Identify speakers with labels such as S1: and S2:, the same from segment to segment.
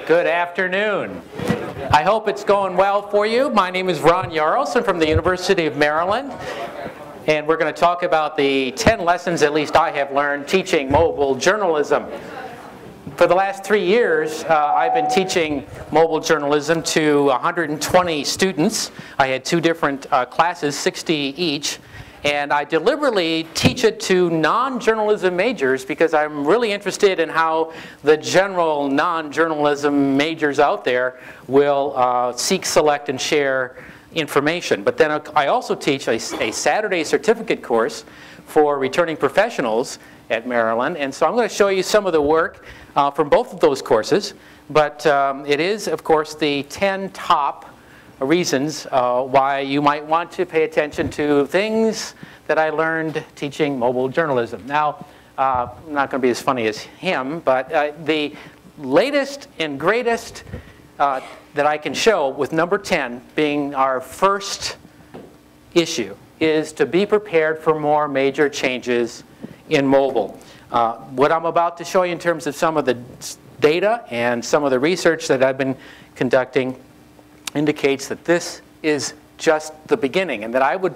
S1: Good afternoon. I hope it's going well for you. My name is Ron Yaros. I'm from the University of Maryland. And we're going to talk about the 10 lessons, at least I have learned, teaching mobile journalism. For the last 3 years, I've been teaching mobile journalism to 120 students. I had 2 different classes, 60 each. And I deliberately teach it to non-journalism majors because I'm really interested in how the general non-journalism majors out there will seek, select, and share information. But then I also teach a Saturday certificate course for returning professionals at Maryland. And so I'm going to show you some of the work from both of those courses. But it is, of course, the 10 top reasons why you might want to pay attention to things that I learned teaching mobile journalism. Now, I'm not going to be as funny as him, but the latest and greatest that I can show with number 10 being our first issue is to be prepared for more major changes in mobile. What I'm about to show you in terms of some of the data and some of the research that I've been conducting indicates that this is just the beginning, and that I would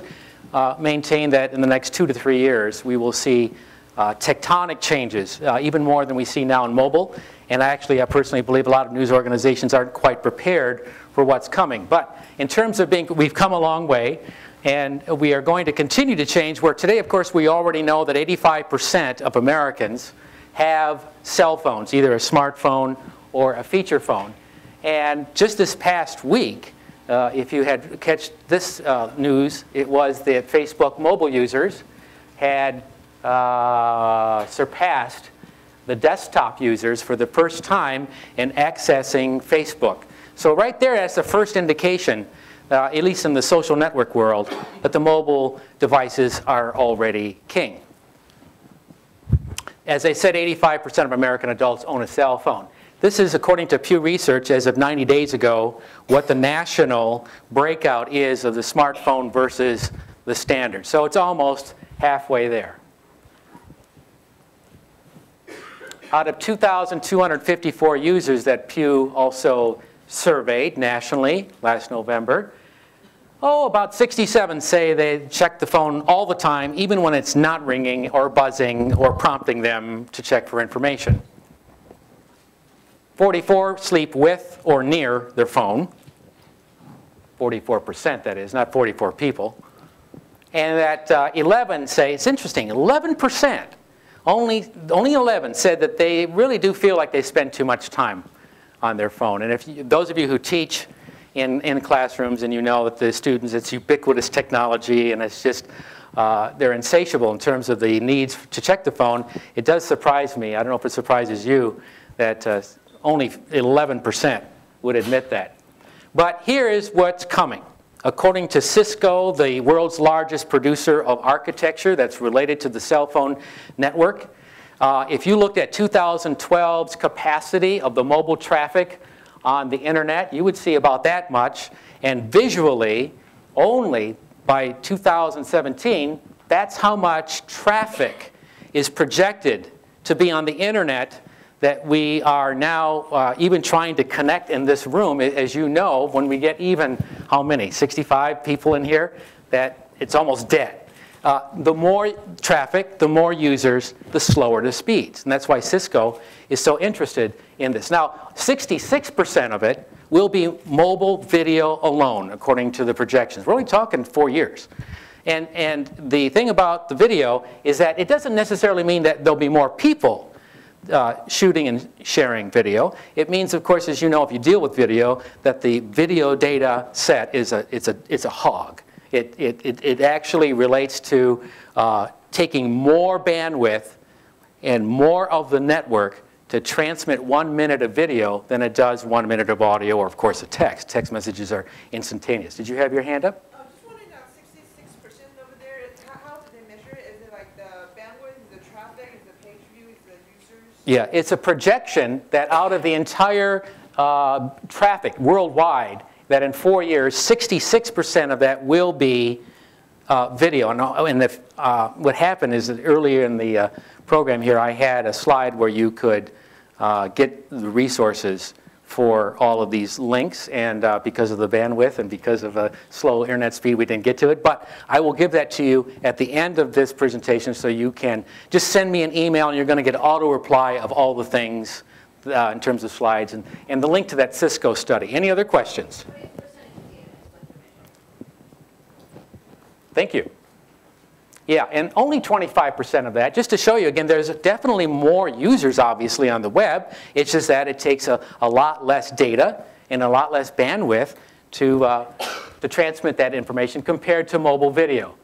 S1: maintain that in the next 2 to 3 years we will see tectonic changes, even more than we see now in mobile. And I personally believe a lot of news organizations aren't quite prepared for what's coming. But in terms of we've come a long way, and we are going to continue to change, where today, of course, we already know that 85% of Americans have cell phones, either a smartphone or a feature phone. And just this past week, if you had catch this news, it was that Facebook mobile users had surpassed the desktop users for the first time in accessing Facebook. So right there, that's the first indication, at least in the social network world, that the mobile devices are already king. As I said, 85% of American adults own a cell phone. This is, according to Pew Research, as of 90 days ago, what the national breakout is of the smartphone versus the standard. So it's almost halfway there. Out of 2,254 users that Pew also surveyed nationally last November, about 67 say they check the phone all the time, even when it's not ringing or buzzing or prompting them to check for information. 44 sleep with or near their phone. 44%, that is, not 44 people. And that 11 say, it's interesting, 11%, only 11 said that they really do feel like they spend too much time on their phone. And if those of you who teach in classrooms, and you know that the students, it's ubiquitous technology, and it's just, they're insatiable in terms of the needs to check the phone, it does surprise me, I don't know if it surprises you, that only 11% would admit that. But here is what's coming. According to Cisco, the world's largest producer of architecture that's related to the cell phone network, if you looked at 2012's capacity of the mobile traffic on the internet, you would see about that much. And visually, only by 2017, that's how much traffic is projected to be on the internet that we are now even trying to connect in this room. As you know, when we get even, how many, 65 people in here, that it's almost dead. The more traffic, the more users, the slower the speeds. And that's why Cisco is so interested in this. Now, 66% of it will be mobile video alone, according to the projections. We're only talking 4 years. And the thing about the video is that it doesn't necessarily mean that there'll be more people shooting and sharing video. It means, of course, as you know, if you deal with video, that the video data set is a hog. It actually relates to taking more bandwidth and more of the network to transmit 1 minute of video than it does 1 minute of audio, or of course a text. Text messages are instantaneous. Did you have your hand up?
S2: I'm just wondering, 66% over there, how do they measure it? Is it like the bandwidth, is the traffic, is the page view, is the users?
S1: Yeah, it's a projection that out of the entire traffic worldwide, that in 4 years, 66% of that will be video. And what happened is that earlier in the program here, I had a slide where you could get the resources for all of these links, and because of the bandwidth and because of a slow internet speed, we didn't get to it. But I will give that to you at the end of this presentation, so you can just send me an email, and you're going to get auto reply of all the things in terms of slides and the link to that Cisco study. Any other questions? Thank you. Yeah, and only 25% of that. Just to show you, again, there's definitely more users, obviously, on the web. It's just that it takes a lot less data and a lot less bandwidth to transmit that information compared to mobile video.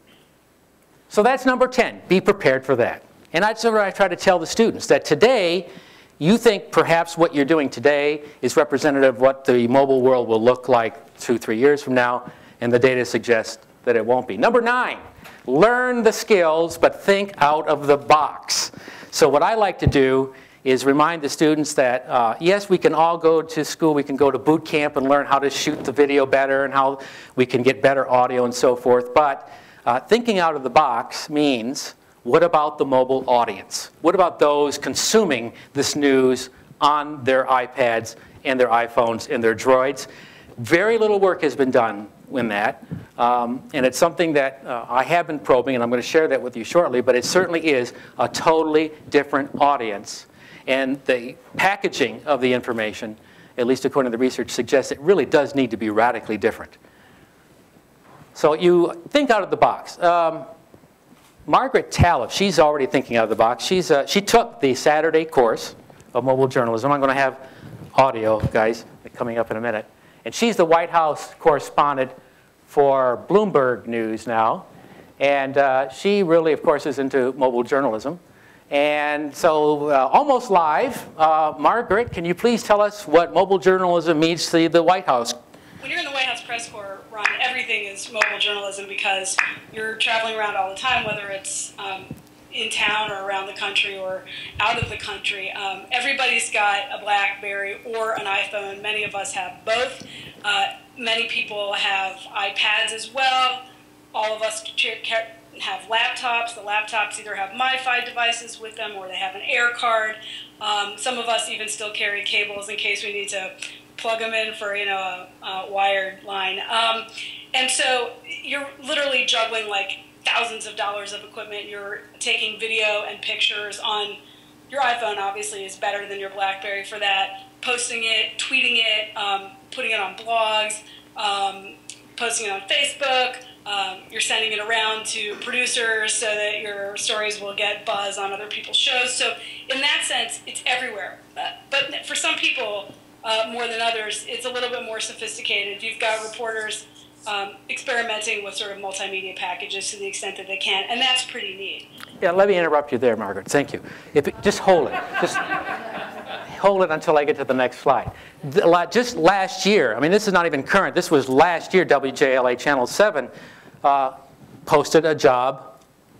S1: So that's number 10. Be prepared for that. And that's what I try to tell the students, that today, you think perhaps what you're doing today is representative of what the mobile world will look like 2-3 years from now, and the data suggests that it won't be. Number 9. Learn the skills, but think out of the box. So what I like to do is remind the students that, yes, we can all go to school, we can go to boot camp and learn how to shoot the video better and how we can get better audio and so forth, but thinking out of the box means, what about the mobile audience? What about those consuming this news on their iPads and their iPhones and their Droids? Very little work has been done in that. And it's something that I have been probing, and I'm going to share that with you shortly, but it certainly is a totally different audience. And the packaging of the information, at least according to the research, suggests it really does need to be radically different. So you think out of the box. Margaret Talif, she's already thinking out of the box. She took the Saturday course of mobile journalism. I'm going to have audio, guys, coming up in a minute. And she's the White House correspondent for Bloomberg News now. And she really, of course, is into mobile journalism. And so almost live, Margaret, can you please tell us what mobile journalism means to the White House?
S3: When you're in the White House press corps, Ron, everything is mobile journalism because you're traveling around all the time, whether it's in town or around the country or out of the country. Everybody's got a BlackBerry or an iPhone. Many of us have both. Many people have iPads as well. All of us have laptops. The laptops either have MiFi devices with them or they have an air card. Some of us even still carry cables in case we need to plug them in for, you know, a wired line. And so you're literally juggling like thousands of dollars of equipment. You're taking video and pictures on your iPhone, obviously, is better than your BlackBerry for that. Posting it, tweeting it, putting it on blogs, posting it on Facebook. You're sending it around to producers so that your stories will get buzz on other people's shows. So in that sense, it's everywhere. But for some people, more than others, it's a little bit more sophisticated. You've got reporters experimenting with sort of multimedia packages to the extent that they can, and that's pretty neat.
S1: Yeah, let me interrupt you there, Margaret. Thank you. Just hold it. Just hold it until I get to the next slide. Just last year, I mean, this is not even current. This was last year, WJLA Channel 7 posted a job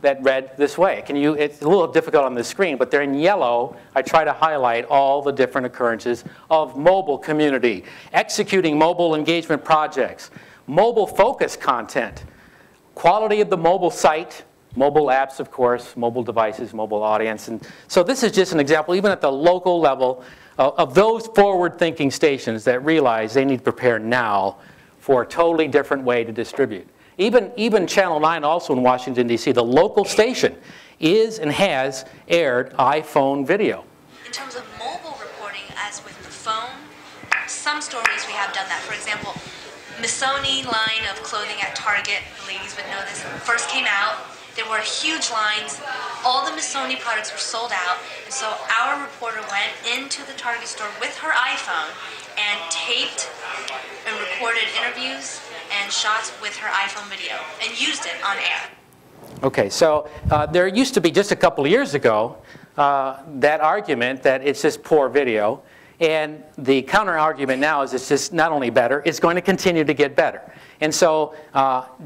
S1: that read this way. It's a little difficult on the screen, but they're in yellow. I try to highlight all the different occurrences of mobile community, executing mobile engagement projects, mobile focused content, quality of the mobile site, mobile apps, of course, mobile devices, mobile audience. And so this is just an example, even at the local level, of those forward-thinking stations that realize they need to prepare now for a totally different way to distribute. Even Channel 9, also in Washington, D.C., the local station is and has aired iPhone video.
S4: In terms of mobile reporting, as with the phone, some stories we have done that. For example, Missoni line of clothing at Target, the ladies would know this, first came out. There were huge lines. All the Missoni products were sold out. And so our reporter went into the Target store with her iPhone and taped and recorded interviews and shots with her iPhone video and used it on air. Okay, so there used to be just a couple of years ago that argument that it's just poor video. And the counter-argument now is it's just not only better, it's going to continue to get better. And so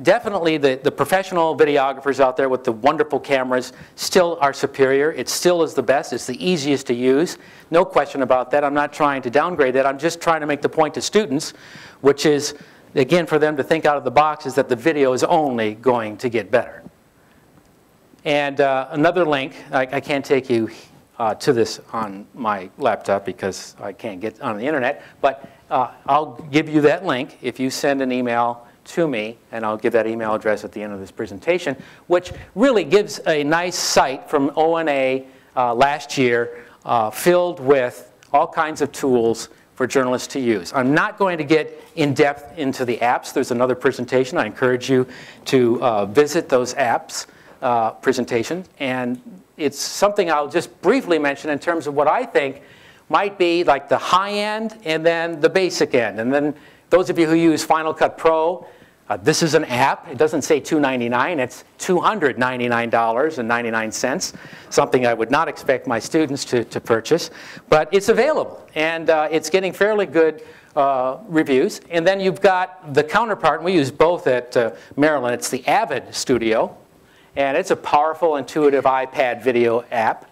S4: definitely the professional videographers out there with the wonderful cameras still are superior. It still is the best. It's the easiest to use. No question about that. I'm not trying to downgrade that. I'm just trying to make the point to students, which is, again, for them to think out of the box, is that the video is only going to get better. And another link, I can't take you
S1: to this on my laptop because I can't get on the internet, but I'll give you that link if you send an email to me, and I'll give that email address at the end of this presentation, which really gives a nice site from ONA last year filled with all kinds of tools for journalists to use. I'm not going to get in depth into the apps. There's another presentation. I encourage you to visit those apps presentations, and it's something I'll just briefly mention in terms of what I think might be like the high end and then the basic end. And then those of you who use Final Cut Pro, this is an app. It doesn't say $299, it's $299.99, something I would not expect my students to purchase. But it's available, and it's getting fairly good reviews. And then you've got the counterpart, and we use both at Maryland. It's the Avid Studio. And it's a powerful, intuitive iPad video app.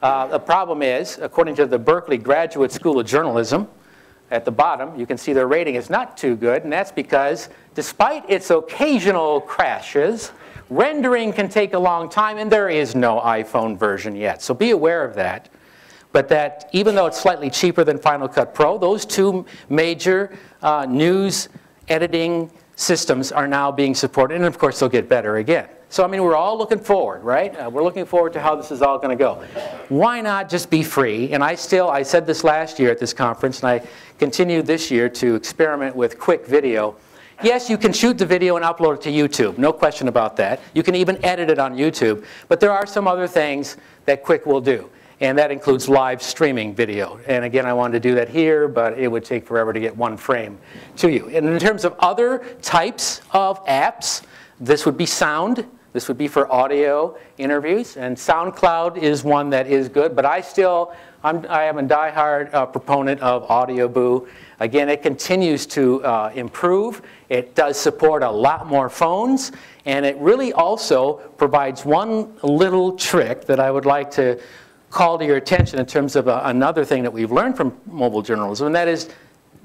S1: The problem is, according to the Berkeley Graduate School of Journalism, at the bottom, you can see their rating is not too good, and that's because despite its occasional crashes, rendering can take a long time, and there is no iPhone version yet. So be aware of that. But that even though it's slightly cheaper than Final Cut Pro, those two major news editing systems are now being supported, and of course they'll get better again. So I mean, we're all looking forward, right? We're looking forward to how this is all going to go. Why not just be free? And I said this last year at this conference, and I continued this year to experiment with quick video. Yes, you can shoot the video and upload it to YouTube, no question about that. You can even edit it on YouTube, but there are some other things that Quick will do. And that includes live streaming video. And again, I wanted to do that here, but it would take forever to get one frame to you. And in terms of other types of apps, this would be sound. This would be for audio interviews. And SoundCloud is one that is good. But I am a diehard proponent of AudioBoo. Again, it continues to improve. It does support a lot more phones. And it really also provides one little trick that I would like to call to your attention in terms of another thing that we've learned from mobile journalism, and that is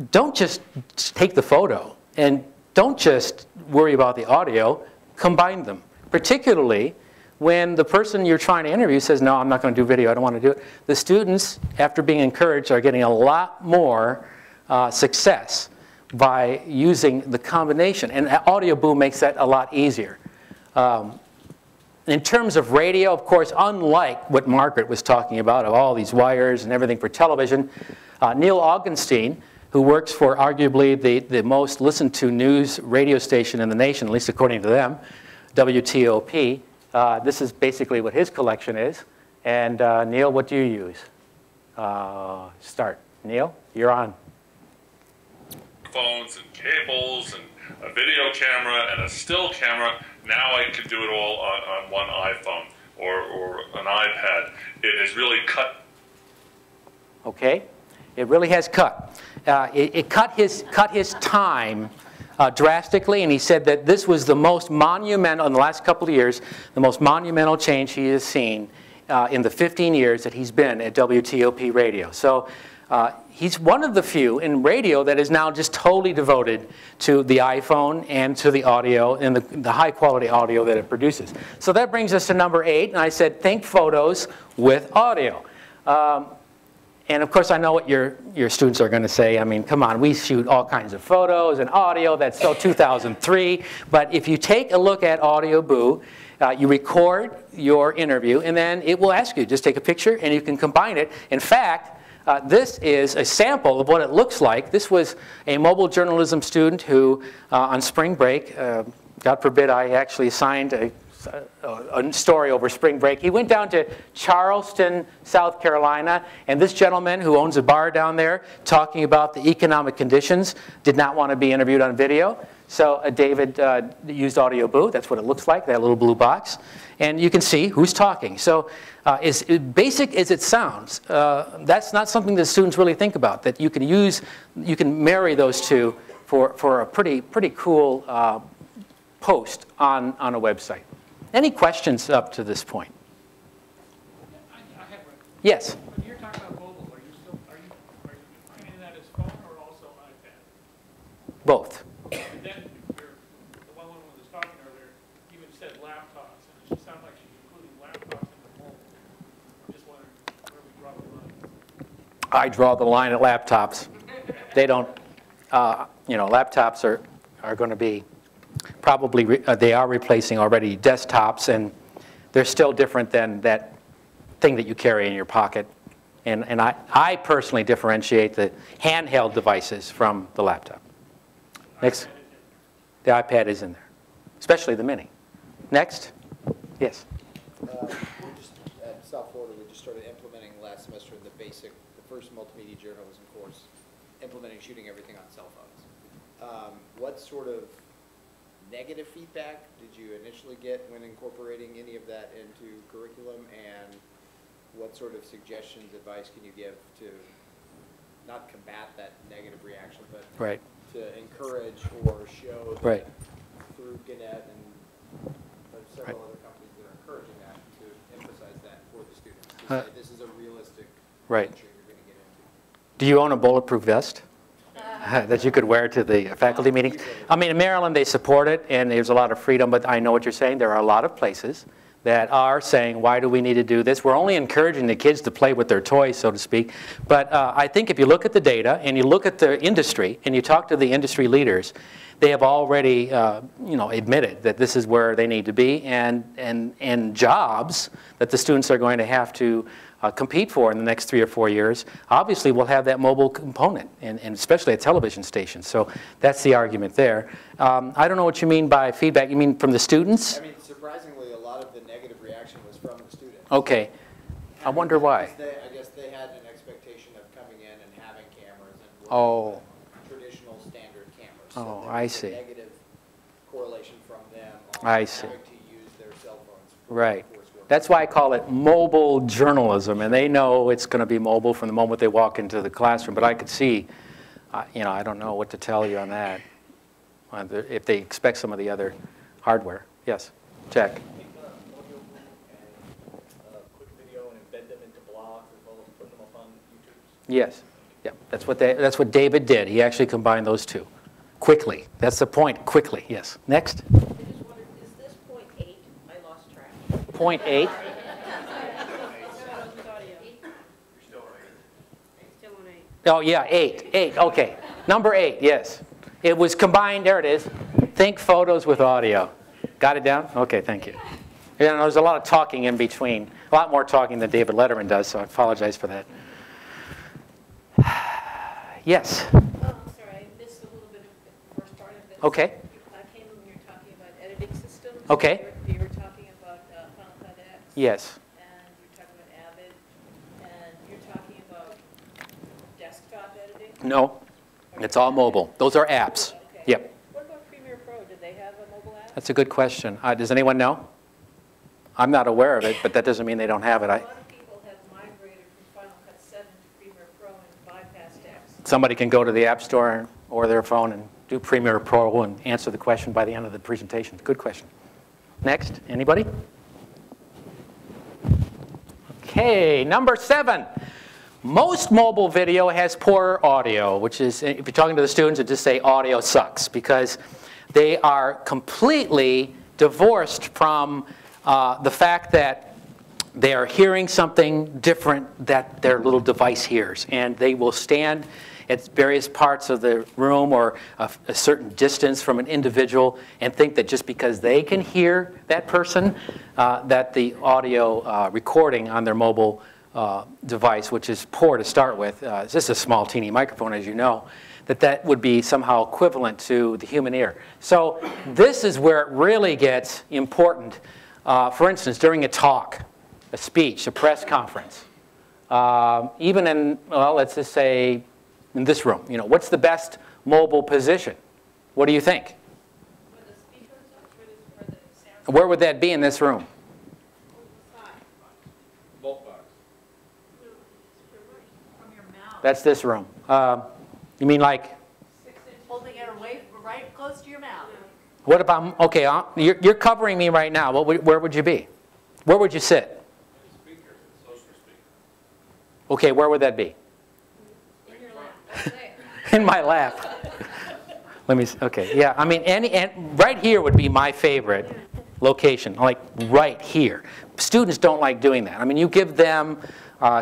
S1: don't just take the photo and don't just worry about the audio, combine them. Particularly when the person you're trying to interview says, no, I'm not going to do video, I don't want to do it. The students, after being encouraged, are getting a lot more success by using the combination, and AudioBoo makes that a lot easier. In terms of radio, of course, unlike what Margaret was talking about, of all these wires and everything for television, Neil Augenstein, who works for arguably the most listened to news radio station in the nation, at least according to them, WTOP, this is basically what his collection is. And Neil, what do you use? Start. Neil, you're on.
S5: Phones and cables and a video camera and a still camera. Now I can do it all on one iPhone or an iPad. It has really cut.
S1: Okay, it really has cut. It cut his time drastically, and he said that this was the most monumental, in the last couple of years, the most monumental change he has seen in the 15 years that he's been at WTOP Radio. So he's one of the few in radio that is now just totally devoted to the iPhone and to the audio and the high quality audio that it produces. So that brings us to number 8, and I said think photos with audio. And of course I know what your students are going to say. I mean, come on, we shoot all kinds of photos and audio, that's so 2003. But if you take a look at AudioBoo, you record your interview, and then it will ask you, just take a picture and you can combine it. In fact, this is a sample of what it looks like. This was a mobile journalism student who, on spring break, God forbid I actually signed a story over spring break. He went down to Charleston, South Carolina, and this gentleman who owns a bar down there talking about the economic conditions did not want to be interviewed on video. So David used AudioBoo. That's what it looks like, that little blue box. And you can see who's talking. So as basic as it sounds, that's not something that students really think about, that you can marry those two for a pretty cool post on a website. Any questions up to this point?
S6: I have one.
S1: Yes?
S6: When you're talking about mobile, are you defining that as phone or also iPad?
S1: Both.
S6: And then the one woman was talking earlier even said laptops, and she sounded like she's including laptops in the mobile. I'm just wondering where
S1: I draw the line at laptops. They don't, you know, laptops are going to be probably, they are replacing already desktops, and they're still different than that thing that you carry in your pocket. And I personally differentiate the handheld devices from the laptop. Next. The iPad is in there, especially the mini. Next. Yes.
S7: We just, at South Florida, we just started implementing last semester in the first multimedia journalism course, implementing shooting everything on cell phones. What sort of negative feedback did you initially get when incorporating any of that into curriculum, and what sort of suggestions, advice can you give to not combat that negative reaction, but
S1: Right.
S7: to encourage or show that
S1: Right.
S7: through Gannett and several other companies that are encouraging that, to emphasize that for the students, to say this is a realistic
S1: Right.
S7: venture you're going to get into.
S1: Do you own a bulletproof vest that you could wear to the faculty meetings? I mean, in Maryland, they support it, and there's a lot of freedom, but I know what you're saying. There are a lot of places that are saying, why do we need to do this? We're only encouraging the kids to play with their toys, so to speak. But I think if you look at the data, and you look at the industry, and you talk to the industry leaders, they have already you know, admitted that this is where they need to be, and jobs that the students are going to have to compete for in the next 3 or 4 years, obviously will have that mobile component, and especially at television stations. So that's the argument there. I don't know what you mean by feedback. You mean from the students?
S7: I mean, surprisingly, a lot of the negative reaction was from the students.
S1: Okay. I wonder why.
S7: I guess they had an expectation of coming in and having cameras and
S1: Oh.
S7: traditional standard cameras.
S1: Oh,
S7: So there
S1: I
S7: was a
S1: see.
S7: negative correlation from them on
S1: I see.
S7: having to use their cell phones for
S1: Right.
S7: coursework.
S1: That's why I call it mobile journalism, and they know it's going to be mobile from the moment they walk into the classroom. But I could see, you know, I don't know what to tell you on that, if they expect some of the other hardware. Yes, Jack.
S6: Take the audio and quick video and embed them into blogs as well as put them up on YouTube.
S1: Yes, yeah, that's what David did. He actually combined those two quickly. That's the point. Quickly. Yes. Next.
S8: I just wondered, is this point 8? I lost track.
S1: Point 8. Oh yeah, 8. 8. Okay. Number 8. Yes. It was combined. There it is. Think photos with audio. Got it down? Okay. Thank you. Yeah, there's a lot of talking in between. A lot more talking than David Letterman does. So I apologize for that. Yes.
S8: Oh, I'm sorry, I missed a little bit of the first part of this.
S1: Okay.
S8: I came when you were talking about editing systems.
S1: Okay.
S8: You were talking about Final Cut X.
S1: Yes.
S8: And you were talking about Avid. And you're talking about desktop editing?
S1: No. It's all mobile. Those are apps.
S8: Okay.
S1: Yep.
S8: What about Premiere Pro? Did they have a mobile app?
S1: That's a good question. Does anyone know? I'm not aware of it, but that doesn't mean they don't have it.
S8: A lot of people have migrated from Final Cut 7 to Premiere Pro and bypassed X.
S1: Somebody can go to the App Store or their phone and do Premiere Pro and answer the question by the end of the presentation. Good question. Next, anybody? Okay, number 7. Most mobile video has poor audio, which is, if you're talking to the students, it just say audio sucks, because they are completely divorced from the fact that they are hearing something different that their little device hears. And they will stand at various parts of the room or a certain distance from an individual and think that just because they can hear that person, that the audio recording on their mobile device, which is poor to start with, it's just a small teeny microphone, as you know, that would be somehow equivalent to the human ear. So this is where it really gets important. For instance, during a talk, a speech, a press conference, even in, well, let's just say in this room, you know, what's the best mobile position? What do you think?
S8: Where the speakers are, where the sound.
S1: Where would that be in this room?
S6: Both box.
S8: From your mouth.
S1: That's this room. You mean like,
S8: Holding it away, right close to your mouth.
S1: what about, okay, you're covering me right now. Where would you be? Where would you sit?
S5: Speaker, social speaker.
S1: Okay, where would that be?
S8: In your lap.
S1: In my lap. Let me, okay, yeah, I mean, right here would be my favorite location, like right here. Students don't like doing that. I mean, you give them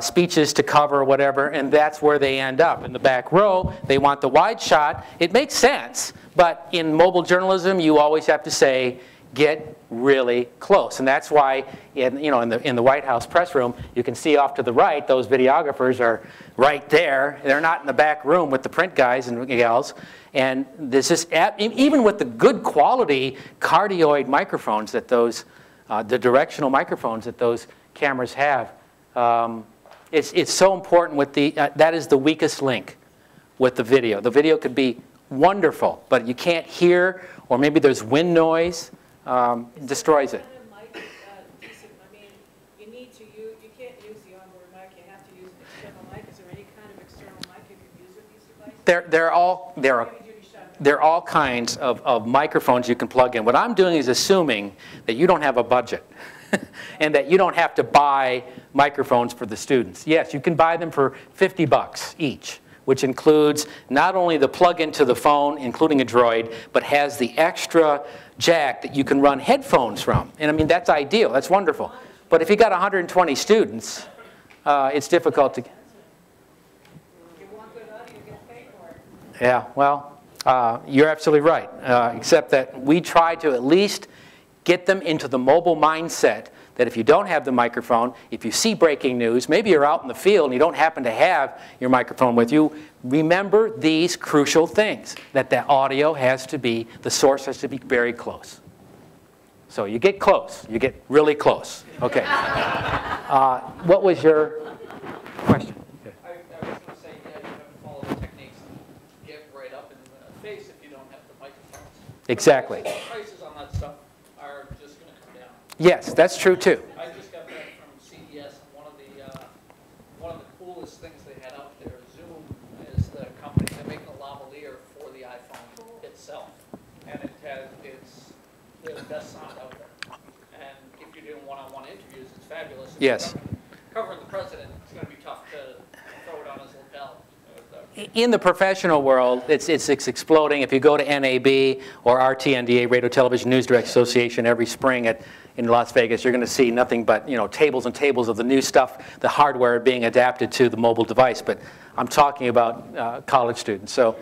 S1: speeches to cover or whatever, and that's where they end up. In the back row, they want the wide shot. It makes sense, but in mobile journalism, you always have to say, get really close. And that's why in the White House press room, you can see off to the right, those videographers are right there. They're not in the back room with the print guys and gals. And this is, even with the good quality cardioid microphones that those, the directional microphones that those cameras have, it's so important with the, that is the weakest link with the video. The video could be wonderful, but you can't hear, or maybe there's wind noise, destroys it.
S8: Decent? I mean, you need to use, you can't use the onboard mic, you have to use an external mic. Is there any kind of external mic you can use with these devices? There are all kinds of microphones you can plug in. What I'm doing is assuming that you don't have a budget and that you don't have to buy microphones for the students. Yes, you can buy them for $50 each, which includes not only the plug into the phone, including a Droid, but has the extra jack that you can run headphones from. And I mean, that's ideal, that's wonderful. But if you got 120 students, it's difficult to... Yeah, well, you're absolutely right, except that we try to at least get them into the mobile mindset that if you don't have the microphone, if you see breaking news, maybe you're out in the field and you don't happen to have your microphone with you, remember these crucial things, that the audio has to be, the source has to be very close. So you get close, you get really close. Okay. What was your question?
S6: I was going to say, yeah, you have to follow the techniques and get right up in the face if you don't have the microphones.
S1: Exactly.
S6: The prices on that stuff are just going to come down.
S1: Yes, that's true too.
S6: I just got that from CES, and one of the coolest things they had out there, Zoom is the company. They're making a lavalier for the iPhone itself, and it's the best sound out there. And if you're doing one-on-one interviews, it's fabulous. If
S1: Yes.
S6: Covering the president, it's going to be tough to throw it on his lapel.
S1: In the professional world, it's exploding. If you go to NAB or RTNDA, Radio Television News Direct Association, every spring in Las Vegas, you're going to see nothing but tables and tables of the new stuff, the hardware being adapted to the mobile device. But I'm talking about college students. So,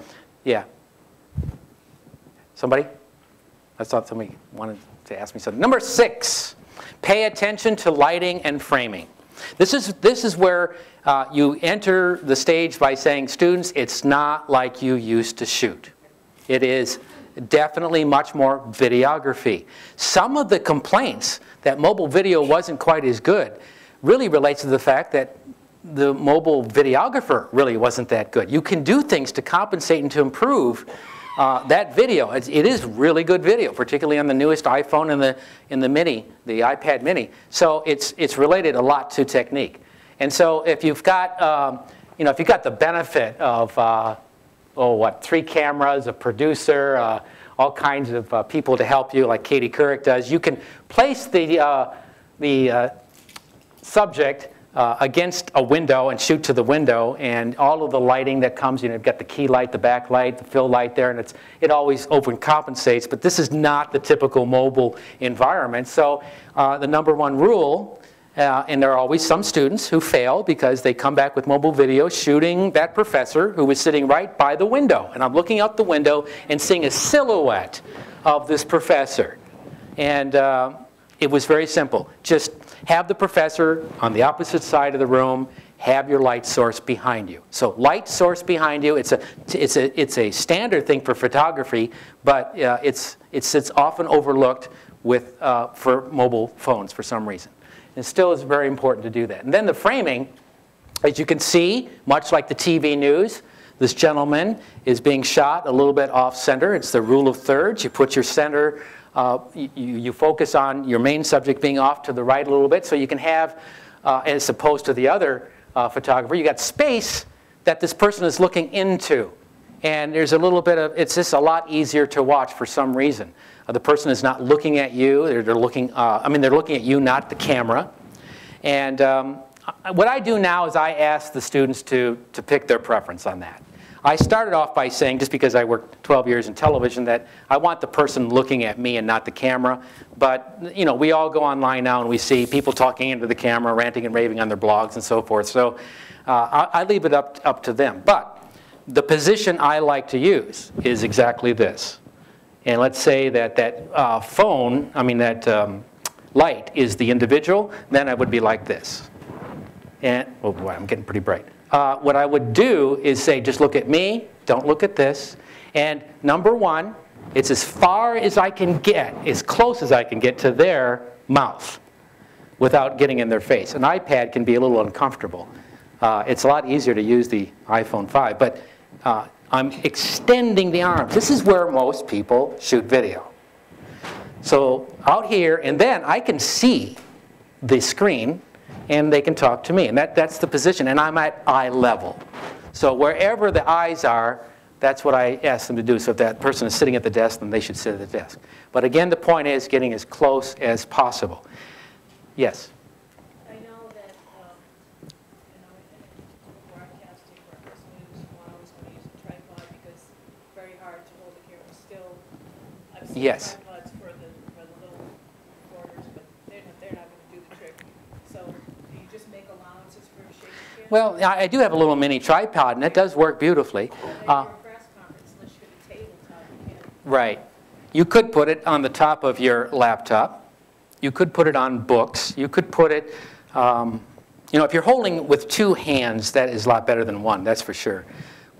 S1: yeah. Somebody? I thought somebody wanted to ask me something. Number 6, pay attention to lighting and framing. This is where you enter the stage by saying, students, it's not like you used to shoot. It is definitely much more videography. Some of the complaints that mobile video wasn't quite as good really relates to the fact that the mobile videographer really wasn't that good. You can do things to compensate and to improve that video. It is really good video, particularly on the newest iPhone and the Mini, the iPad Mini. So it's related a lot to technique. And so if you've got if you've got the benefit of 3 cameras, a producer, all kinds of people to help you, like Katie Couric does, you can place the subject against a window and shoot to the window, and all of the lighting that comes, you've got the key light, the back light, the fill light there, and it always overcompensates, but this is not the typical mobile environment. So the number 1 rule, and there are always some students who fail because they come back with mobile video shooting that professor who was sitting right by the window, and I'm looking out the window and seeing a silhouette of this professor. And it was very simple. Just have the professor on the opposite side of the room, have your light source behind you. So light source behind you, it's a standard thing for photography, but it's often overlooked for mobile phones for some reason. And still is very important to do that. And then the framing, as you can see, much like the TV news, this gentleman is being shot a little bit off center. It's the rule of thirds. You put your center, you focus on your main subject being off to the right a little bit, so you can have, as opposed to the other photographer, you got space that this person is looking into. And there's a little bit of, it's just a lot easier to watch for some reason. The person is not looking at you, they're looking, they're looking at you, not the camera. And what I do now is I ask the students to pick their preference on that. I started off by saying, just because I worked 12 years in television, that I want the person looking at me and not the camera. But you know, we all go online now and we see people talking into the camera, ranting and raving on their blogs and so forth. So I leave it up to them. But the position I like to use is exactly this. And let's say that that light is the individual, then I would be like this. And, oh boy, I'm getting pretty bright. What I would do is say, just look at me, don't look at this. And number one, it's as far as I can get, as close as I can get to their mouth without getting in their face. An iPad can be a little uncomfortable. It's a lot easier to use the iPhone 5, but I'm extending the arms. This is where most people shoot video. So out here, and then I can see the screen, and they can talk to me. And that's the position, and I'm at eye level. So wherever the eyes are, that's what I ask them to do. So if that person is sitting at the desk, then they should sit at the desk. But again, the point is getting as close as possible. Yes?
S8: I know that, in broadcasting or news, one always want to use a tripod because it's very hard to hold the camera still. I've seen
S1: Yes.
S8: tripods for the little recorders, but they're not going to do the trick. So do you just make allowances for shaking cam?
S1: Well, I do have a little mini tripod, and it does work beautifully. Right. You could put it on the top of your laptop. You could put it on books. You could put it, you know, if you're holding with two hands, that is a lot better than one, that's for sure.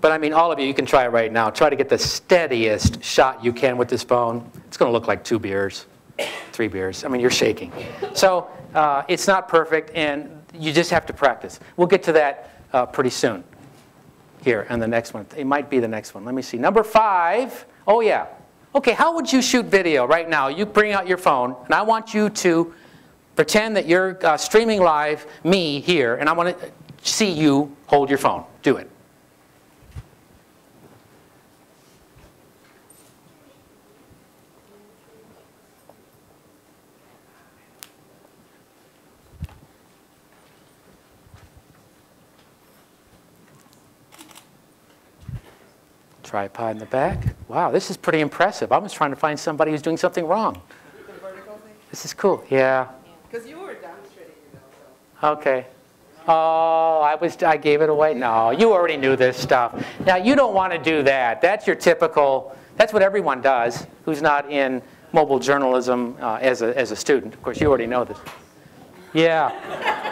S1: But I mean, all of you can try it right now. Try to get the steadiest shot you can with this phone. It's going to look like 2 beers, 3 beers. I mean, you're shaking. So it's not perfect, and you just have to practice. We'll get to that pretty soon. Here, and the next one. It might be the next one. Let me see. Number 5. Oh, yeah. Okay, how would you shoot video right now? You bring out your phone, and I want you to pretend that you're streaming live me here, and I want to see you hold your phone. Do it. Tripod in the back. Wow, this is pretty impressive. I was trying to find somebody who's doing something wrong.
S2: The vertical thing?
S1: This is cool. Yeah.
S2: Because you were demonstrating, you know, so.
S1: Okay. Oh, I gave it away? No, you already knew this stuff. Now, you don't want to do that. That's your typical, that's what everyone does who's not in mobile journalism as a student. Of course, you already know this. Yeah.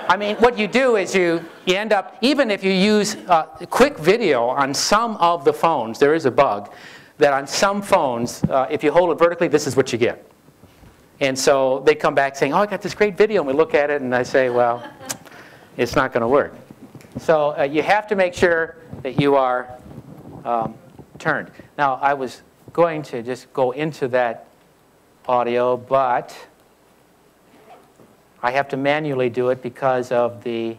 S1: I mean, what you do is you end up, even if you use quick video on some of the phones, there is a bug that on some phones, if you hold it vertically, this is what you get. And so they come back saying, oh, I got this great video, and we look at it, and I say, well, it's not going to work. So you have to make sure that you are turned. Now, I was going to just go into that audio, but I have to manually do it because of the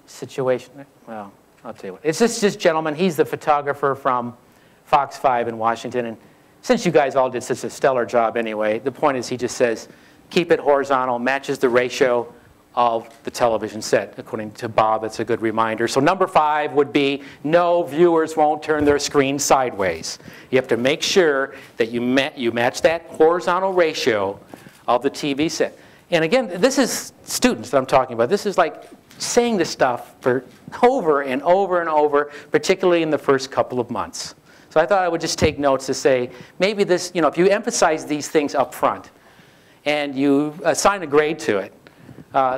S1: situation. Well, I'll tell you what. It's this gentleman. He's the photographer from Fox 5 in Washington. And since you guys all did such a stellar job anyway, the point is he just says, keep it horizontal, matches the ratio of the television set. According to Bob, that's a good reminder. So number 5 would be, no, viewers won't turn their screen sideways. You have to make sure that you match that horizontal ratio of the TV set. And again, this is students that I'm talking about. This is like saying this stuff for over and over and over, particularly in the first couple of months. So I thought I would just take notes to say, maybe this, you know, if you emphasize these things up front and you assign a grade to it,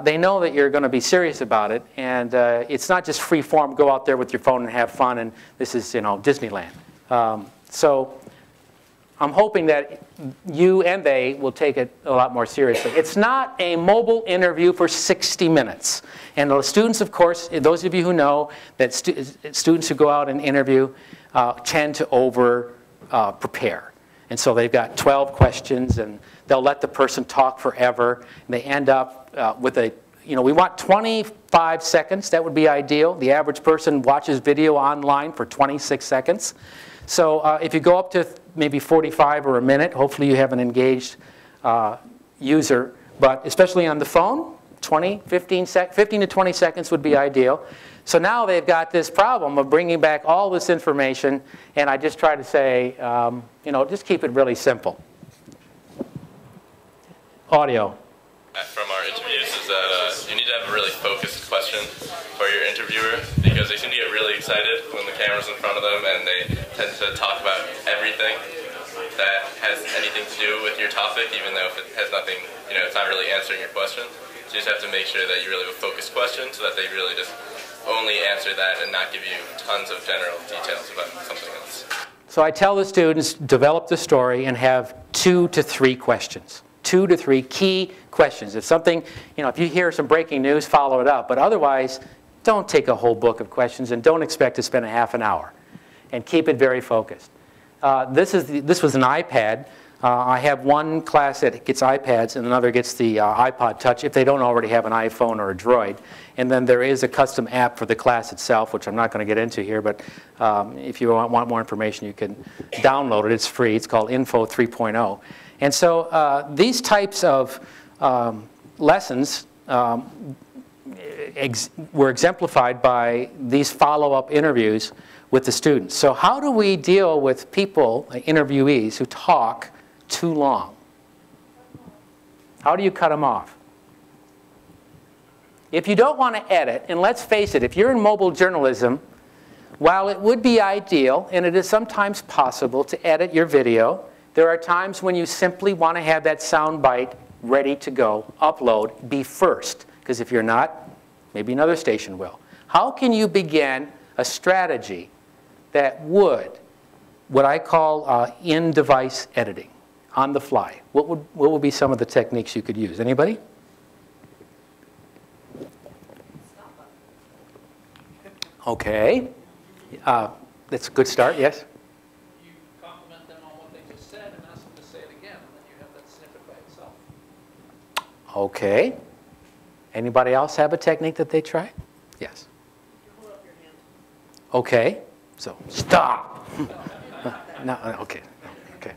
S1: they know that you're going to be serious about it, and it's not just free form, go out there with your phone and have fun, and this is, you know, Disneyland. So I'm hoping that you and they will take it a lot more seriously. It's not a mobile interview for 60 minutes. And the students, of course, those of you who know that students who go out and interview tend to over-prepare. And so they've got 12 questions, and they'll let the person talk forever. And they end up with a, you know, we want 25 seconds. That would be ideal. The average person watches video online for 26 seconds. So if you go up to maybe 45 or a minute, hopefully you have an engaged user. But especially on the phone, 15 to 20 seconds would be ideal. So now they've got this problem of bringing back all this information, and I just try to say, you know, just keep it really simple. Audio.
S9: From our interviews is that you need to have a really focused question for your interviewer, because they seem to get really excited when the camera's in front of them, and they tend to talk about everything that has anything to do with your topic, even though if it has nothing, you know, it's not really answering your question. So you just have to make sure that you really have a focused question so that they really just only answer that and not give you tons of general details about something else.
S1: So I tell the students, develop the story and have 2 to 3 questions. 2 to 3 key questions. If something, you know, if you hear some breaking news, follow it up. But otherwise, don't take a whole book of questions and don't expect to spend a half an hour. And keep it very focused. This was an iPad. I have one class that gets iPads and another gets the iPod Touch if they don't already have an iPhone or a Droid. And then there is a custom app for the class itself, which I'm not going to get into here, but if you want more information, you can download it. It's free. It's called Info 3.0. And so these types of lessons were exemplified by these follow-up interviews with the students. So how do we deal with people, interviewees, who talk too long? How do you cut them off? If you don't want to edit, and let's face it, if you're in mobile journalism, while it would be ideal, and it is sometimes possible to edit your video, there are times when you simply want to have that sound bite ready to go, upload, be first. Because if you're not, maybe another station will. How can you begin a strategy that would, what I call in-device editing, on the fly? What would be some of the techniques you could use? Anybody? Okay. That's a good start, yes?
S6: You compliment them on what they just said and ask them to say it again, and then you have that snippet by itself.
S1: Okay. Anybody else have a technique that they try? Yes.
S8: You hold up your hand.
S1: Okay. So stop. No, okay. Okay.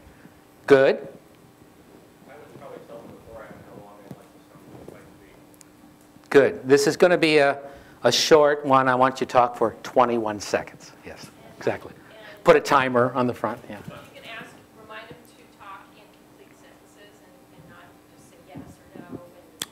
S1: Good.
S10: I would probably tell them beforehand how long I'd like the sound to be.
S1: Good. This is going to be a short one. I want you to talk for 21 seconds. Yes, exactly. Put a timer on the front. Yeah.
S11: You can ask, remind them to talk in complete sentences and not just say yes or no.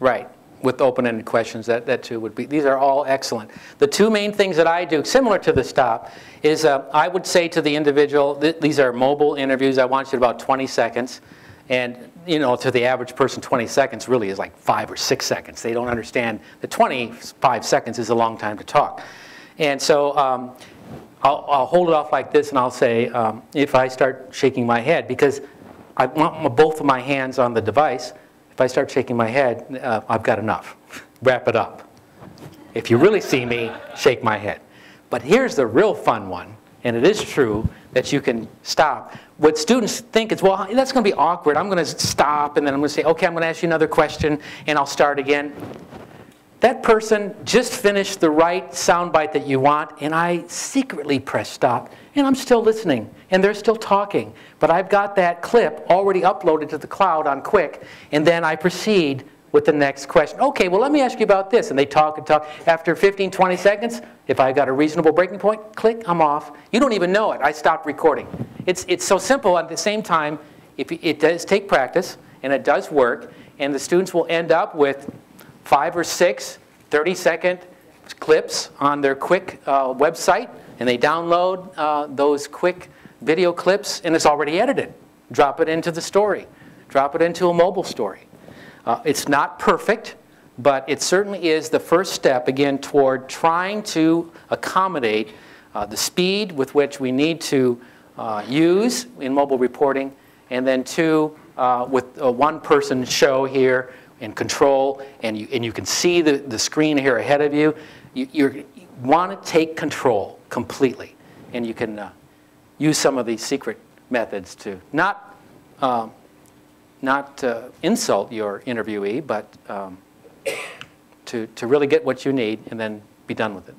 S1: Right. With open-ended questions, that too would be. These are all excellent. The 2 main things that I do, similar to the stop, is I would say to the individual, these are mobile interviews. I want you to about 20 seconds. And, you know, to the average person, 20 seconds really is like 5 or 6 seconds. They don't understand that 25 seconds is a long time to talk. And so I'll hold it off like this, and I'll say, if I start shaking my head, because I want both of my hands on the device, if I start shaking my head, I've got enough. Wrap it up. If you really see me, shake my head. But here's the real fun one, and it is true that you can stop. What students think is, well, that's going to be awkward. I'm going to stop, and then I'm going to say, okay, I'm going to ask you another question, and I'll start again. That person just finished the right soundbite that you want, and I secretly press stop, and I'm still listening, and they're still talking. But I've got that clip already uploaded to the cloud on Quick, and then I proceed with the next question. Okay, well, let me ask you about this. And they talk and talk. After 15, 20 seconds, if I got a reasonable breaking point, click, I'm off. You don't even know it. I stopped recording. It's so simple. At the same time, it does take practice, and it does work, and the students will end up with 5 or 6 30-second clips on their Quick website, and they download those Quick video clips, and it's already edited. Drop it into the story. Drop it into a mobile story. It's not perfect, but it certainly is the first step, again, toward trying to accommodate the speed with which we need to use in mobile reporting, and then 2, with a one-person show here and control, and you can see the screen here ahead of you. You want to take control completely, and you can use some of these secret methods to not insult your interviewee, but to really get what you need and then be done with it.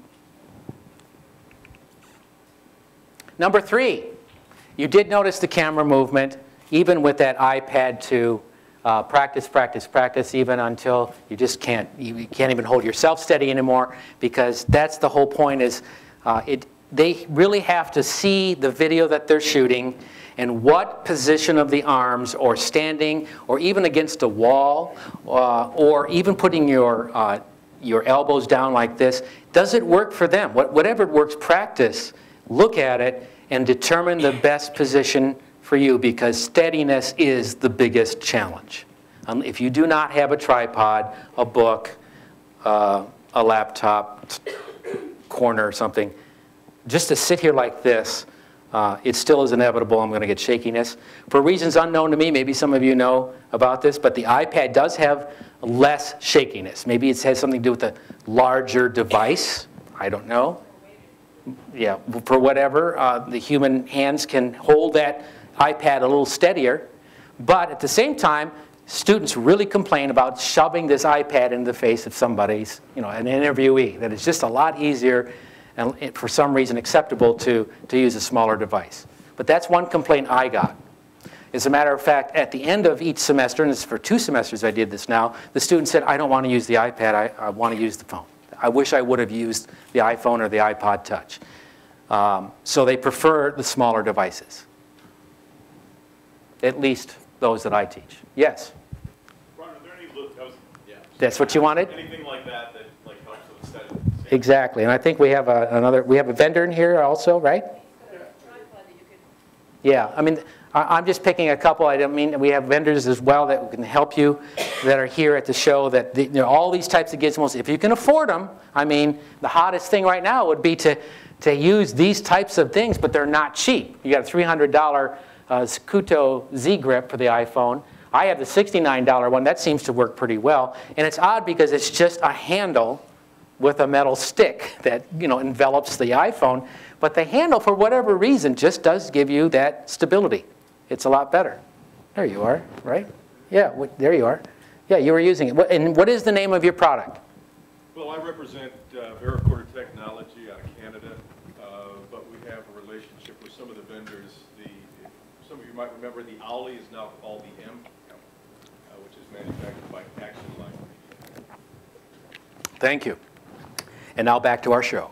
S1: Number 3, you did notice the camera movement, even with that iPad 2 practice, practice, practice, even until you just can't even hold yourself steady anymore, because that's the whole point is they really have to see the video that they're shooting and what position of the arms, or standing, or even against a wall, or even putting your elbows down like this. Does it work for them? Whatever works, practice, look at it, and determine the best position for you, because steadiness is the biggest challenge. If you do not have a tripod, a book, a laptop, corner or something, just to sit here like this, it still is inevitable I'm going to get shakiness. For reasons unknown to me, maybe some of you know about this, but the iPad does have less shakiness. Maybe it has something to do with the larger device. I don't know. Yeah, for whatever, the human hands can hold that iPad a little steadier. But at the same time, students really complain about shoving this iPad in the face of somebody's, an interviewee, that it's just a lot easier and for some reason acceptable to use a smaller device. But that's one complaint I got. As a matter of fact, at the end of each semester, and it's for 2 semesters I did this now, the student said, I don't want to use the iPad, I want to use the phone. I wish I would have used the iPhone or the iPod Touch. So they prefer the smaller devices. At least those that I teach. Yes?
S10: Ron, are there any
S1: That's what you wanted?
S10: anything like that that helps with study?
S1: Exactly, and I think we have a vendor in here also, right? Yeah, I mean, I'm just picking a couple. I don't mean we have vendors as well that can help you, that are here at the show. That all these types of gizmos, if you can afford them. I mean, the hottest thing right now would be to use these types of things, but they're not cheap. You got a $300 Scuto Z Grip for the iPhone. I have the $69 one. That seems to work pretty well, and it's odd because it's just a handle with a metal stick that envelops the iPhone. But the handle, for whatever reason, just does give you that stability. It's a lot better. There you are, right? Yeah, there you are. Yeah, you were using it. And what is the name of your product?
S10: Well, I represent Vericorder Technology out of Canada, but we have a relationship with some of the vendors. Some of you might remember the Ollie is now called the M, which is manufactured by Action Line.
S1: Thank you. And now back to our show.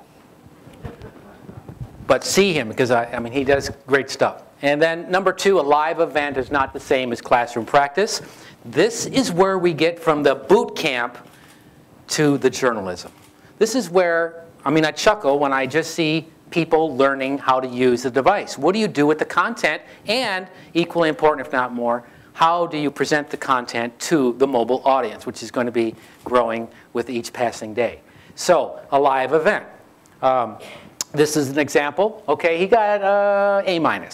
S1: But see him, because I mean, he does great stuff. And then number 2, a live event is not the same as classroom practice. This is where we get from the boot camp to the journalism. This is where, I mean, I chuckle when I just see people learning how to use the device. What do you do with the content? And equally important, if not more, how do you present the content to the mobile audience, which is going to be growing with each passing day. So, a live event. This is an example. Okay, he got A-.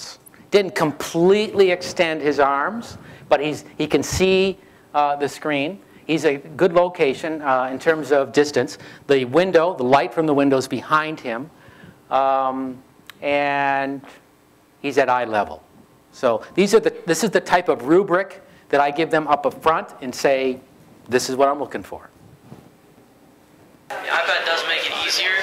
S1: Didn't completely extend his arms, but he can see the screen. He's a good location in terms of distance. The window, the light from the window is behind him, and he's at eye level. So this is the type of rubric that I give them up front and say, this is what I'm looking for.
S12: The iPad does make it easier.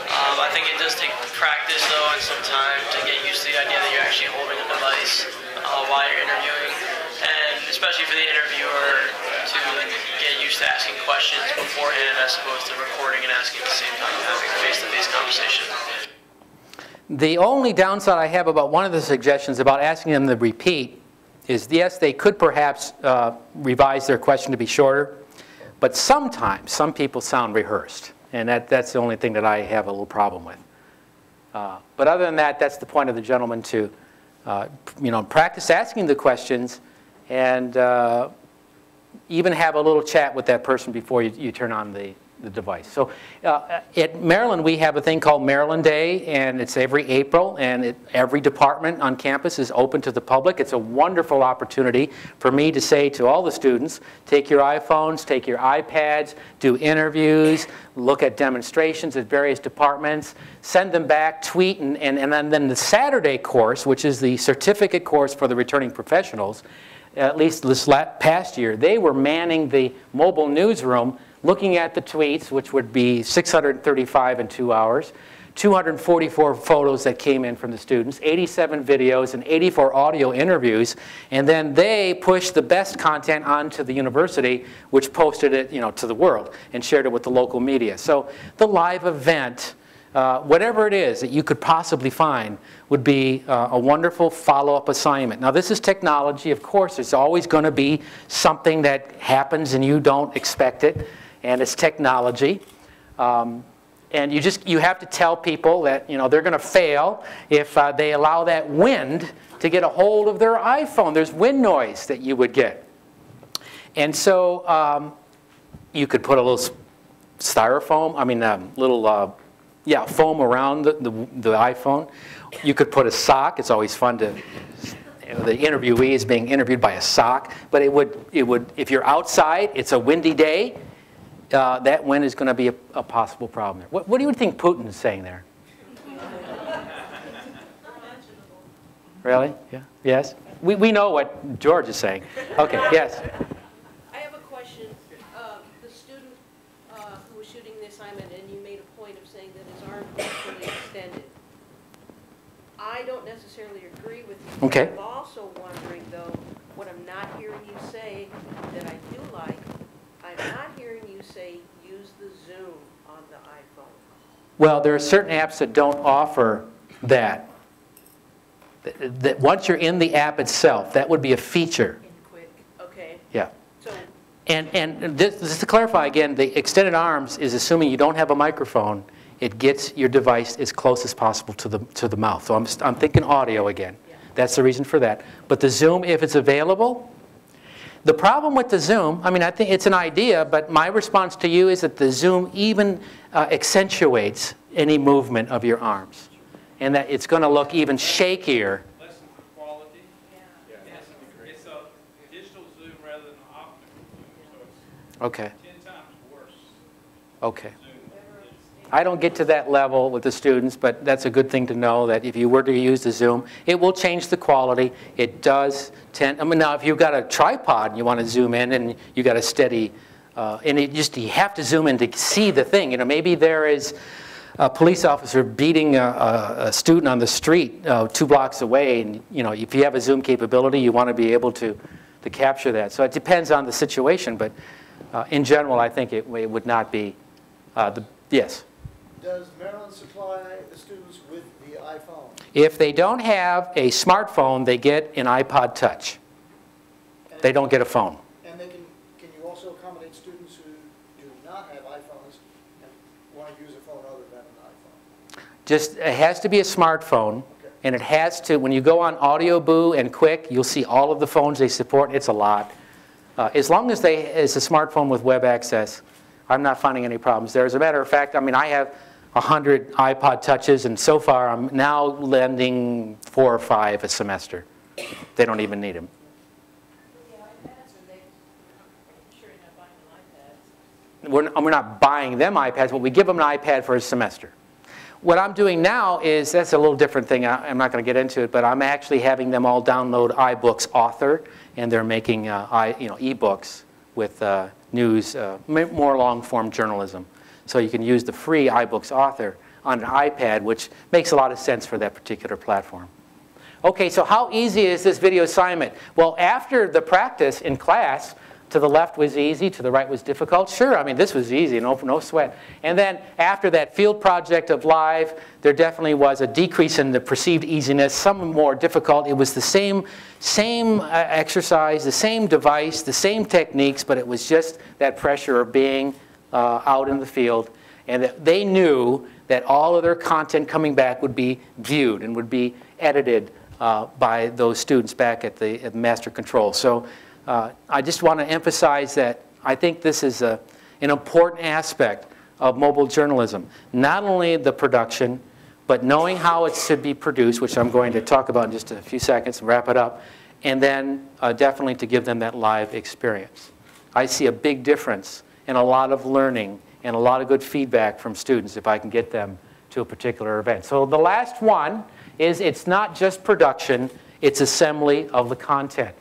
S12: I think it does take practice though and some time to get used to the idea that you're actually holding a device while you're interviewing, and especially for the interviewer to get used to asking questions beforehand as opposed to recording and asking at the same time and having a face-to-face conversation.
S1: The only downside I have about one of the suggestions about asking them to repeat is, yes, they could perhaps revise their question to be shorter, but sometimes some people sound rehearsed, and that's the only thing that I have a little problem with. But other than that, that's the point of the gentleman to practice asking the questions and even have a little chat with that person before you turn on the device. So at Maryland, we have a thing called Maryland Day, and it's every April, and every department on campus is open to the public. It's a wonderful opportunity for me to say to all the students, take your iPhones, take your iPads, do interviews, look at demonstrations at various departments, send them back, tweet, and then the Saturday course, which is the certificate course for the returning professionals, at least this past year, they were manning the mobile newsroom, looking at the tweets, which would be 635 in 2 hours, 244 photos that came in from the students, 87 videos, and 84 audio interviews, and then they pushed the best content onto the university, which posted it, to the world and shared it with the local media. So the live event, whatever it is that you could possibly find, would be a wonderful follow-up assignment. Now, this is technology. Of course, there's always going to be something that happens and you don't expect it, and it's technology. And you have to tell people that they're going to fail if they allow that wind to get a hold of their iPhone. There's wind noise that you would get. And so you could put a little styrofoam, foam around the iPhone. You could put a sock. It's always fun to, the interviewee is being interviewed by a sock. But it would, if you're outside, it's a windy day, that wind is going to be a possible problem there. What do you think Putin is saying there? Really? Yeah. Yes? We know what George is saying. Okay, yes.
S13: I have a question. The student who was shooting the assignment, and you made a point of saying that his arm was fully extended. I don't necessarily agree with you.
S1: Okay.
S13: I'm also wondering, though, what I'm not hearing you say that I do like, I'm not hearing you say use the Zoom on the iPhone.
S1: Well, there are certain apps that don't offer that. That once you're in the app itself, that would be a feature.
S13: Quick. Okay.
S1: Yeah.
S13: So.
S1: And this, just to clarify again, the extended arms is assuming you don't have a microphone. It gets your device as close as possible to the mouth. So I'm thinking audio again. Yeah. That's the reason for that. But the Zoom, if it's available. The problem with the Zoom, I think it's an idea, but my response to you is that the Zoom even accentuates any movement of your arms. And that it's going to look even shakier.
S14: Lessens the quality. Yeah. It's a digital Zoom rather than an optical Zoom, so it's
S1: Okay.
S14: 10 times worse.
S1: Okay. I don't get to that level with the students, but that's a good thing to know that if you were to use the Zoom, it will change the quality. It does tend, now if you've got a tripod and you want to zoom in and you got a steady, and you have to zoom in to see the thing. Maybe there is a police officer beating a student on the street 2 blocks away, and if you have a Zoom capability, you want to be able to capture that. So it depends on the situation, but in general, I think it would not be yes.
S15: Does Maryland supply the students with the iPhone?
S1: If they don't have a smartphone, they get an iPod Touch. They don't get a phone.
S15: And can you also accommodate students who do not have iPhones and want to use a phone other than an iPhone?
S1: It has to be a smartphone, okay. And it has to, when you go on Audio Boo and Quick, you'll see all of the phones they support. It's a lot. As long as it's a smartphone with web access, I'm not finding any problems there. As a matter of fact, I have 100 iPod Touches, and so far I'm now lending 4 or 5 a semester. They don't even need them. We're not buying them iPads, but we give them an iPad for a semester. What I'm doing now is, that's a little different thing. I'm not going to get into it, but I'm actually having them all download iBooks Author, and they're making ebooks with news, more long-form journalism. So you can use the free iBooks Author on an iPad, which makes a lot of sense for that particular platform. Okay, so how easy is this video assignment? Well, after the practice in class, to the left was easy, to the right was difficult. Sure, this was easy, no sweat. And then after that field project of live, there definitely was a decrease in the perceived easiness, some more difficult. It was the same exercise, the same device, the same techniques, but it was just that pressure of being out in the field, and that they knew that all of their content coming back would be viewed and would be edited by those students back at the master control. So I just want to emphasize that I think this is an important aspect of mobile journalism. Not only the production, but knowing how it should be produced, which I'm going to talk about in just a few seconds and wrap it up, and then definitely to give them that live experience. I see a big difference and a lot of learning and a lot of good feedback from students if I can get them to a particular event. So the last one is, it's not just production, it's assembly of the content.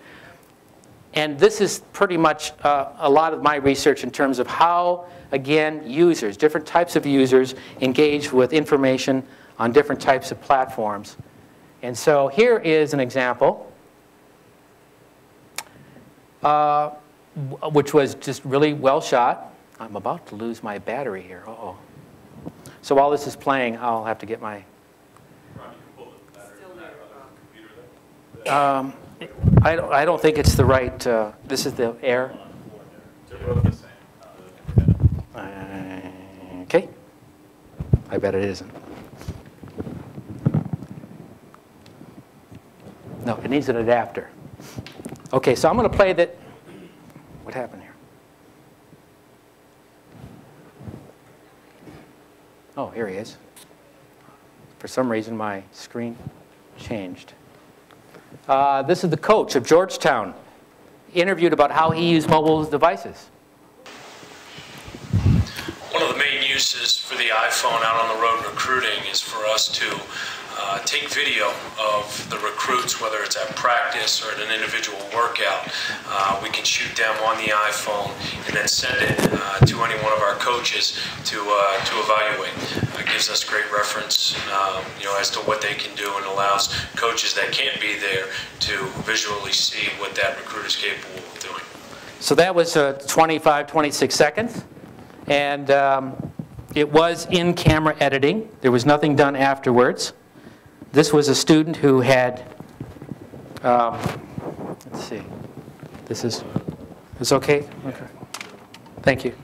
S1: And this is pretty much a lot of my research in terms of how, again, users, different types of users, engage with information on different types of platforms. And so here is an example, which was just really well shot. I'm about to lose my battery here. Uh-oh. So while this is playing, I'll have to get my... I don't think it's the right, this is the air. Okay. I bet it isn't. No, it needs an adapter. Okay, so I'm going to play that. What happened here? Oh, here he is. For some reason, my screen changed. This is the coach of Georgetown, interviewed about how he used mobile devices.
S16: One of the main uses for the iPhone out on the road recruiting is for us to take video of the recruits, whether it's at practice or at an individual workout. We can shoot them on the iPhone and then send it to any one of our coaches to evaluate. It gives us great reference, as to what they can do, and allows coaches that can't be there to visually see what that recruit is capable of doing.
S1: So that was 25, 26 seconds, and it was in-camera editing. There was nothing done afterwards. This was a student who had, let's see, this is okay? Okay. Thank you.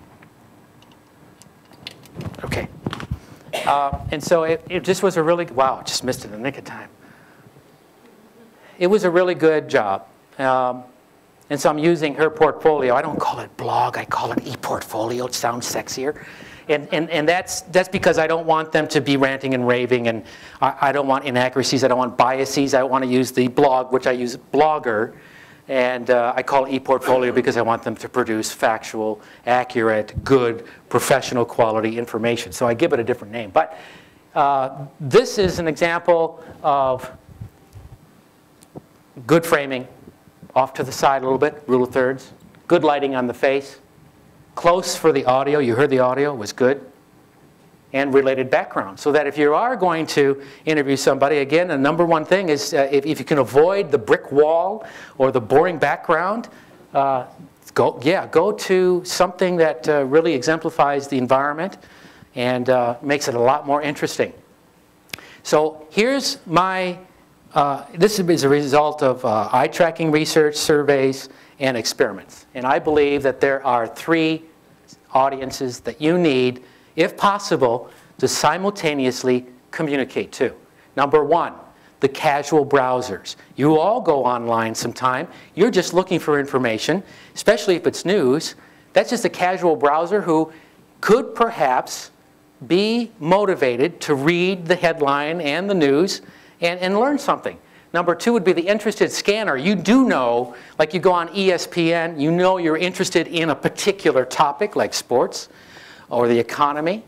S1: Okay. And so it just was a really, wow, just missed it in the nick of time. It was a really good job. And so I'm using her portfolio. I don't call it blog, I call it e-portfolio. It sounds sexier. And that's because I don't want them to be ranting and raving, and I don't want inaccuracies, I don't want biases. I want to use the blog, which I use Blogger, and I call it e-portfolio because I want them to produce factual, accurate, good, professional quality information. So I give it a different name. But this is an example of good framing, off to the side a little bit, rule of thirds, good lighting on the face. Close for the audio, you heard the audio, was good, and related background. So that if you are going to interview somebody, again, the number one thing is if you can avoid the brick wall or the boring background, go to something that really exemplifies the environment and makes it a lot more interesting. So here's my, this is a result of eye tracking research, surveys, and experiments. And I believe that there are 3 audiences that you need, if possible, to simultaneously communicate to. Number 1, the casual browsers. You all go online sometime. You're just looking for information, especially if it's news. That's just a casual browser who could perhaps be motivated to read the headline and the news and learn something. Number 2 would be the interested scanner. You do know, like you go on ESPN, you know you're interested in a particular topic like sports or the economy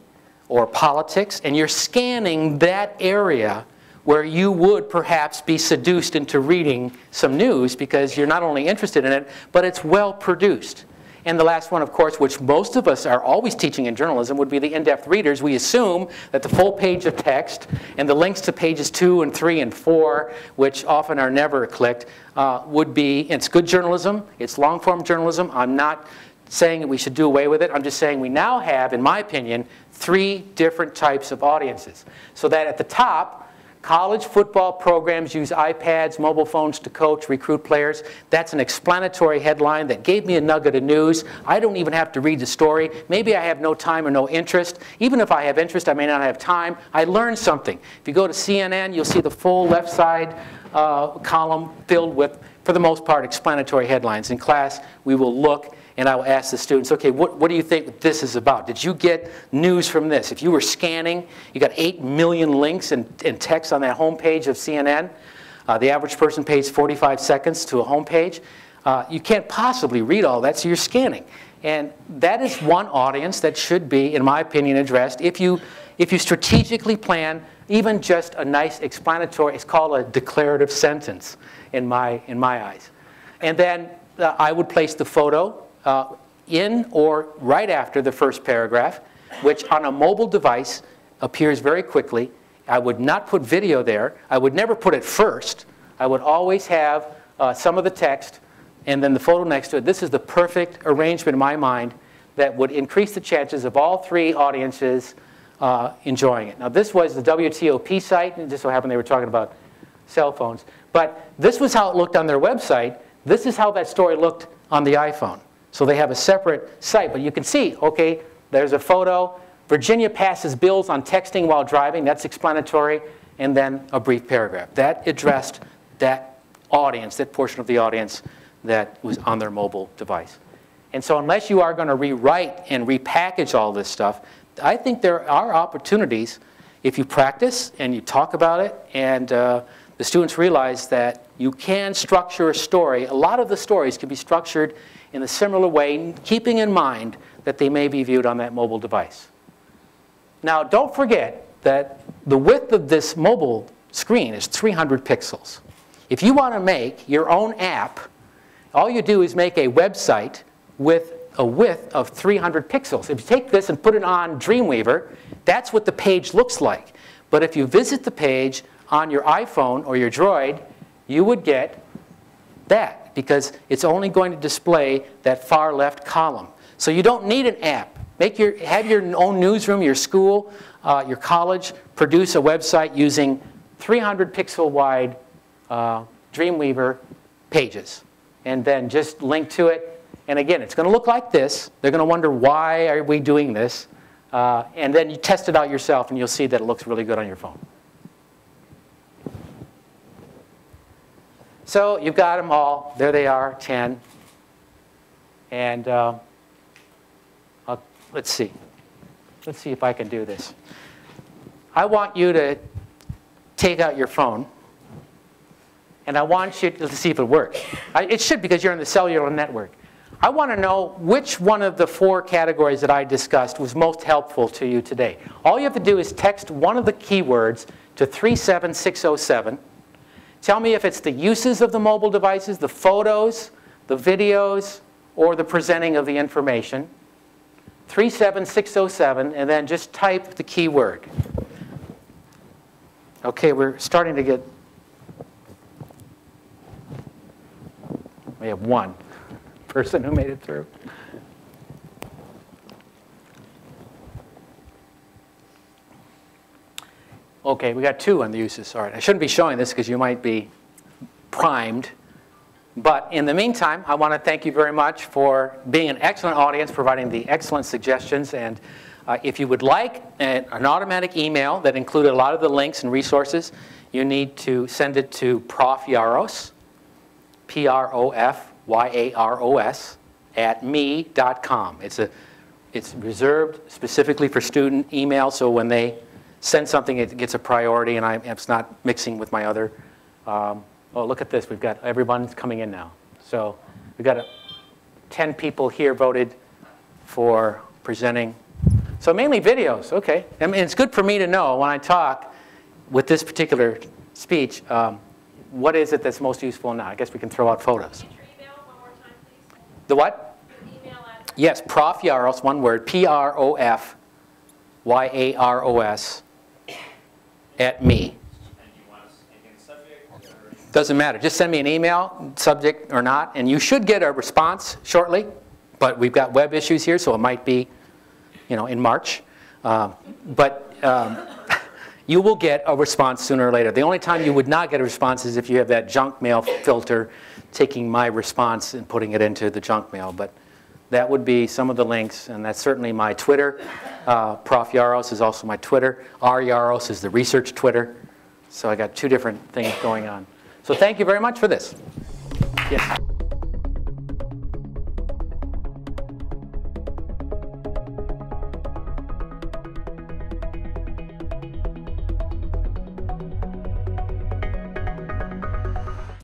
S1: or politics, and you're scanning that area where you would perhaps be seduced into reading some news because you're not only interested in it, but it's well produced. And the last one, of course, which most of us are always teaching in journalism, would be the in-depth readers. We assume that the full page of text and the links to pages 2 and 3 and 4, which often are never clicked, would be, it's good journalism, it's long-form journalism. I'm not saying that we should do away with it. I'm just saying we now have, in my opinion, 3 different types of audiences. So that at the top, college football programs use iPads, mobile phones to coach, recruit players. That's an explanatory headline that gave me a nugget of news. I don't even have to read the story. Maybe I have no time or no interest. Even if I have interest, I may not have time. I learned something. If you go to CNN, you'll see the full left side column filled with, for the most part, explanatory headlines. In class, we will look and I will ask the students, okay, what do you think this is about? Did you get news from this? If you were scanning, you got 8 million links and text on that home page of CNN. The average person pays 45 seconds to a home page. You can't possibly read all that, so you're scanning. And that is one audience that should be, in my opinion, addressed. If you strategically plan even just a nice explanatory, it's called a declarative sentence in my eyes. And then I would place the photo in or right after the first paragraph, which on a mobile device appears very quickly. I would not put video there. I would never put it first. I would always have some of the text and then the photo next to it. This is the perfect arrangement in my mind that would increase the chances of all three audiences enjoying it. Now, this was the WTOP site, and it just so happened they were talking about cell phones. But this was how it looked on their website. This is how that story looked on the iPhone. So they have a separate site. But you can see, OK, there's a photo. Virginia passes bills on texting while driving. That's explanatory. And then a brief paragraph. That addressed that audience, that portion of the audience that was on their mobile device. And so unless you are going to rewrite and repackage all this stuff, I think there are opportunities if you practice and you talk about it and the students realize that you can structure a story. A lot of the stories can be structured in a similar way, keeping in mind that they may be viewed on that mobile device. Now, don't forget that the width of this mobile screen is 300 pixels. If you want to make your own app, all you do is make a website with a width of 300 pixels. If you take this and put it on Dreamweaver, that's what the page looks like. But if you visit the page on your iPhone or your Droid, you would get that, because it's only going to display that far left column. So you don't need an app. Have your own newsroom, your school, your college, produce a website using 300 pixel wide Dreamweaver pages. And then just link to it. And again, it's going to look like this. They're going to wonder, why are we doing this? And then you test it out yourself, and you'll see that it looks really good on your phone. So you've got them all. There they are, 10. And let's see. Let's see if I can do this. I want you to take out your phone. And I want you to see if it works. It should, because you're on the cellular network. I want to know which one of the 4 categories that I discussed was most helpful to you today. All you have to do is text one of the keywords to 37607. Tell me if it's the uses of the mobile devices, the photos, the videos, or the presenting of the information. 37607, and then just type the keyword. OK, we're starting to get... We have one person who made it through. OK, we got 2 on the uses. All right, I shouldn't be showing this because you might be primed. But in the meantime, I want to thank you very much for being an excellent audience, providing the excellent suggestions. And if you would like an automatic email that included a lot of the links and resources, you need to send it to Prof Yaros, PROFYAROS, @me.com. It's reserved specifically for student email, so when they send something, it gets a priority, and it's not mixing with my other. Oh, look at this. We've got everyone's coming in now. So we've got 10 people here voted for presenting. So mainly videos. OK. I mean, it's good for me to know when I talk with this particular speech, what is it that's most useful now? I guess we can throw out photos.
S11: Your email one more time, please.
S1: The what?
S11: Your email address.
S1: Yes, Prof Yaros, one word, PROFYAROS, @me. Doesn't matter. Just send me an email, subject or not, and you should get a response shortly. But we've got web issues here, so it might be, in March. You will get a response sooner or later. The only time you would not get a response is if you have that junk mail filter taking my response and putting it into the junk mail. But that would be some of the links, and that's certainly my Twitter. Prof Yaros is also my Twitter. R Yaros is the research Twitter. So I got 2 different things going on. So thank you very much for this. Yes.